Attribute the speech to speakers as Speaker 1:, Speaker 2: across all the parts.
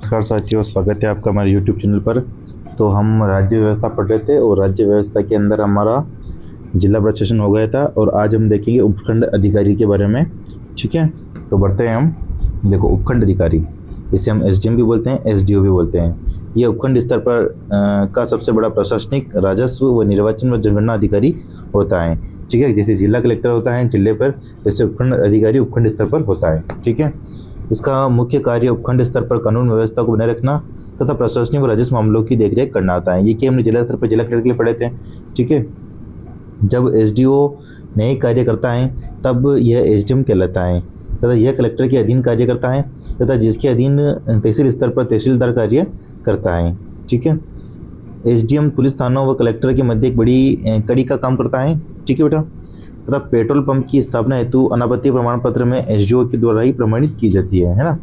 Speaker 1: नमस्कार साथियों, स्वागत है आपका हमारे YouTube चैनल पर। तो हम राज्य व्यवस्था पढ़ रहे थे और राज्य व्यवस्था के अंदर हमारा जिला प्रशासन हो गया था और आज हम देखेंगे उपखंड अधिकारी के बारे में। ठीक है, तो बढ़ते हैं हम। देखो, उपखंड अधिकारी, इसे हम SDM भी बोलते हैं, SDO भी बोलते हैं। ये उपखंड स्तर पर का सबसे बड़ा प्रशासनिक, राजस्व व निर्वाचन व जनगणना अधिकारी होता है। ठीक है, जैसे जिला कलेक्टर होता है जिले पर, वैसे उपखंड अधिकारी उपखंड स्तर पर होता है। ठीक है, इसका मुख्य कार्य उपखंड स्तर पर कानून व्यवस्था को बनाए रखना तथा प्रशासनिक व राजस्व मामलों की देखरेख करना होता है। ये कि हमने जिला स्तर पर जिला कलेक्टर के लिए पढ़े थे। ठीक है, जब SDO नए कार्य करता है तब यह SDM कहलाता है तथा यह कलेक्टर के अधीन कार्य करता है तथा जिसके अधीन तहसील स्तर पर तहसीलदार कार्य करता है। ठीक है, SDM पुलिस थानों व कलेक्टर के मध्य एक बड़ी कड़ी का काम करता है। ठीक है बेटा, तथा पेट्रोल पंप की स्थापना हेतु अनापत्ति प्रमाण पत्र में SDO के द्वारा ही प्रमाणित की जाती है ना।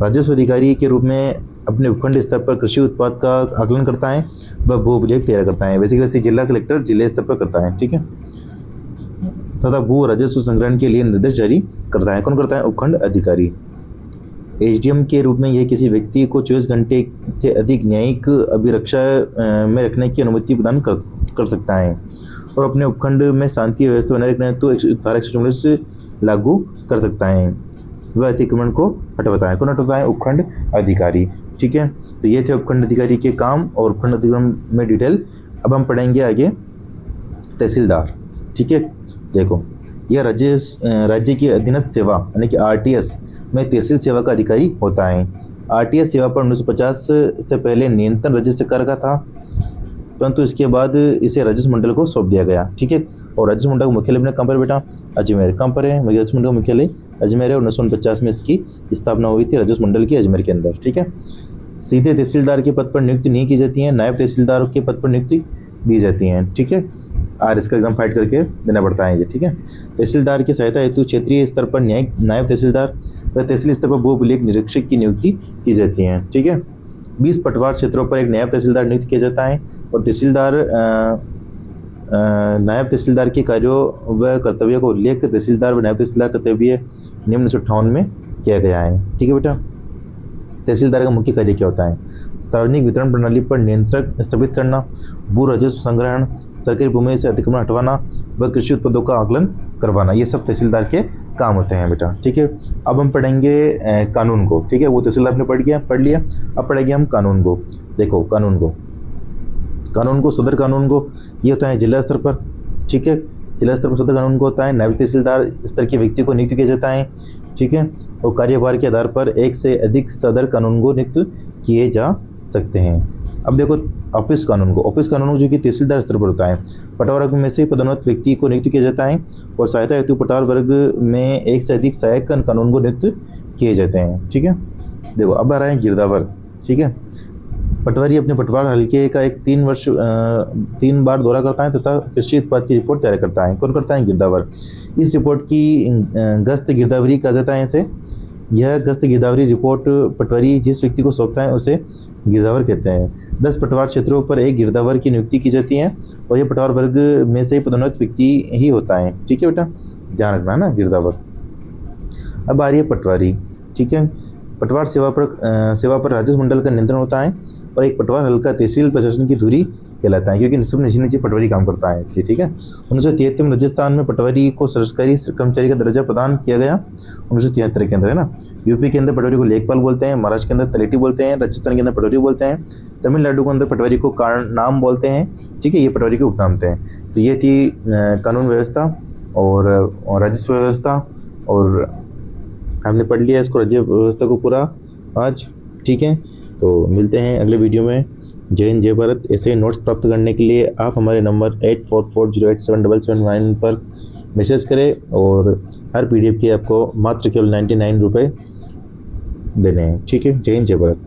Speaker 1: राजस्व अधिकारी के रूप में अपने उपखंड स्तर पर कृषि उत्पाद का आकलन करता है व भू अभिलेख तैयार करता है। वैसे जिला कलेक्टर जिले स्तर पर करता है। ठीक है, तथा भू राजस्व संग्रहण के लिए निर्देश जारी करता है। कौन करता है? उपखंड अधिकारी। SDM के रूप में यह किसी व्यक्ति को 24 घंटे से अधिक न्यायिक अभिरक्षा में रखने की अनुमति प्रदान कर सकता है और अपने उपखंड में शांति व्यवस्था बनाए रखने हेतु 144 लागू कर सकता है। वह अतिक्रमण को हटवाता है। कौन हटवाता है? उपखंड अधिकारी। ठीक है, तो ये थे उपखंड अधिकारी के काम और उपखंड अधिकारी में डिटेल। अब हम पढ़ेंगे आगे तहसीलदार। ठीक है, देखो, यह राज्य की अधीनस्थ सेवा यानी कि RTS में तहसील सेवा का अधिकारी होता है। RTS सेवा पर 1950 से पहले नियंत्रण राज्य सरकार का था, परंतु इसके बाद इसे राजस्व मंडल को सौंप दिया गया। ठीक है, और राजस्व मंडल का मुख्यालय अपने कहाँ पर बेटा? अजमेर। कहाँ पर है? राजस्व मंडल का मुख्यालय अजमेर है। 1949 में इसकी स्थापना हुई थी राजस्व मंडल की अजमेर के अंदर। ठीक है, सीधे तहसीलदार के पद पर नियुक्ति नहीं की जाती है, नायब तहसीलदार के पद पर नियुक्ति दी जाती है। ठीक है, इसका एग्जाम फाइट करके देना पड़ता है ये। ठीक है, तहसीलदार की सहायता हेतु क्षेत्रीय स्तर पर नायब तहसीलदार व तहसील स्तर पर भू अभिलेख निरीक्षक की नियुक्ति की जाती है। ठीक है, 20 पटवार क्षेत्रों पर एक नायब तहसीलदार नियुक्त किया जाता है और तहसीलदार नायब तहसीलदार के कार्यों व कर्तव्यों का उल्लेख तहसीलदार व नायब तहसीलदार कर्तव्य नियम 1958 में किया गया है। ठीक है बेटा, तहसीलदार का मुख्य कार्य क्या होता है? सार्वजनिक वितरण प्रणाली पर नियंत्रण स्थापित करना, भू राजस्व संग्रहण, सरकारी भूमि से अतिक्रमण हटवाना व कृषि उत्पादों का आकलन करवाना, ये सब तहसीलदार के काम होते हैं बेटा। ठीक है, अब हम पढ़ेंगे कानून को। ठीक है, वो तहसीलदार ने पढ़ लिया। अब पढ़ेंगे हम कानून को। देखो, कानून को सदर कानून को ये होता है जिला स्तर पर। ठीक है, जिला स्तर पर सदर कानून को होता है। नायब तहसीलदार स्तर के व्यक्ति को नियुक्त किया जाता है। ठीक है, और कार्यभार के आधार पर एक से अधिक सदर कानून को नियुक्त किए जा सकते हैं। अब देखो ऑफिस कानून को जो कि तहसीलदार स्तर पर होता है। पटवार वर्ग में से पदोन्नत व्यक्ति को नियुक्त किया जाता है और सहायता हेतु पटवार वर्ग में एक से अधिक सहायक कानून को नियुक्त किए जाते हैं। ठीक है, देखो अब आ रहा है गिरदावर। ठीक है, पटवारी अपने पटवार हल्के का 3 बार दौरा करता है तथा कृषि उत्पाद की रिपोर्ट तैयार करता है। कौन करता है? गिरदावर। इस रिपोर्ट की गश्त गिरदावरी कहा जाता है इसे। यह गश्त गिरदावरी रिपोर्ट पटवारी जिस व्यक्ति को सौंपता है उसे गिरदावर कहते हैं। 10 पटवार क्षेत्रों पर एक गिरदावर की नियुक्ति की जाती है और यह पटवार वर्ग में से पदोन्नत व्यक्ति ही होता है। ठीक है बेटा, ध्यान रखना है ना, गिरदावर। अब आ रही है पटवारी। ठीक है, पटवार सेवा पर राजस्व मंडल का नियंत्रण होता है और एक पटवार हल्का तहसील प्रशासन की धुरी कहलाता है, क्योंकि सब नीचे पटवारी काम करता है इसलिए। ठीक है, 1973 में राजस्थान में पटवारी को सरकारी कर्मचारी का दर्जा प्रदान किया गया। 1973 के अंदर है ना। यूपी के अंदर पटवारी को लेखपाल बोलते हैं, महाराष्ट्र के अंदर तलेटी बोलते हैं, राजस्थान के अंदर पटवारी बोलते हैं, तमिलनाडु के अंदर पटवारी को नाम बोलते हैं। ठीक है, ये पटवारी के उपनाम थे। तो ये थी कानून व्यवस्था और राजस्व व्यवस्था, और हमने पढ़ लिया इसको, राज्य व्यवस्था को पूरा आज। ठीक है, तो मिलते हैं अगले वीडियो में। जय हिंद, जय भारत। ऐसे ही नोट्स प्राप्त करने के लिए आप हमारे नंबर 8440877779 पर मैसेज करें और हर PDF के आपको मात्र केवल 99 रुपये देने हैं। ठीक है, जय हिंद, जय भारत।